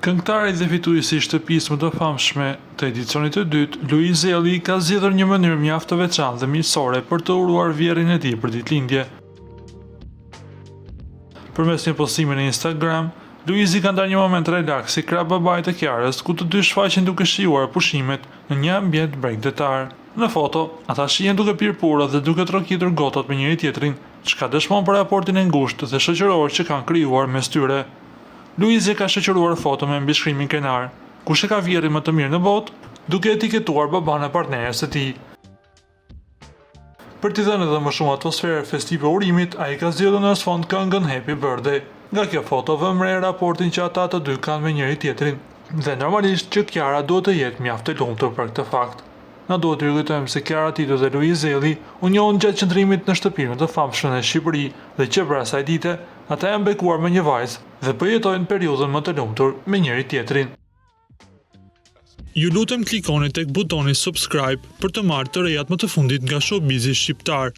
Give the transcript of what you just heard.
Këngëtari dhe fituesi i shtëpisë më të famshme të edicionit të dytë, Luiz Elli, ka zgjedhur një mënyrë mjaft të veçantë dhe miqësore për të uruar vjerrin e tij për ditëlindje. Përmes një postimi në Instagram, Luizi ka ndarë një moment relaksi krah babait të Kiarës, ku të dy shfaqen duke shijuar pushimet në një ambient bregdetar. Në foto, ata shihen duke pirë puro dhe duke trokitur gotat me njëri tjetrin, çka dëshmon për raportin e ngushtë dhe shoqëror që kanë krijuar mes tyre. Luizi ka shoqëruar foto me mbishkrimin krenar, kush e ka vjerrin më të mirë në botë, duke etiketuar baban e partneres së tij. Për t'i dhënë edhe më shumë atmosferë festive urimit, ai ka zgjedhur në sfond këngën Happy Birthday. Nga kjo foto vëmë re raportin që ata të dy kanë me njëri tjetrin, dhe normalisht që Kiara duhet të jetë mjaft e lumtur për këtë fakt. Na duhet të rikujtojmë se Kiara Tito dhe Luiz Elli u njohën gjatë qëndrimit në shtëpinë të famshme në Shqipëri dhe që për asaj dite ata janë bekuar me një vajzë dhe përjetojnë periudhën më të lumtur me njëri tjetrin. Ju lutem klikoni tek butoni subscribe për të marrë të rejat më të fundit nga showbizi shqiptar.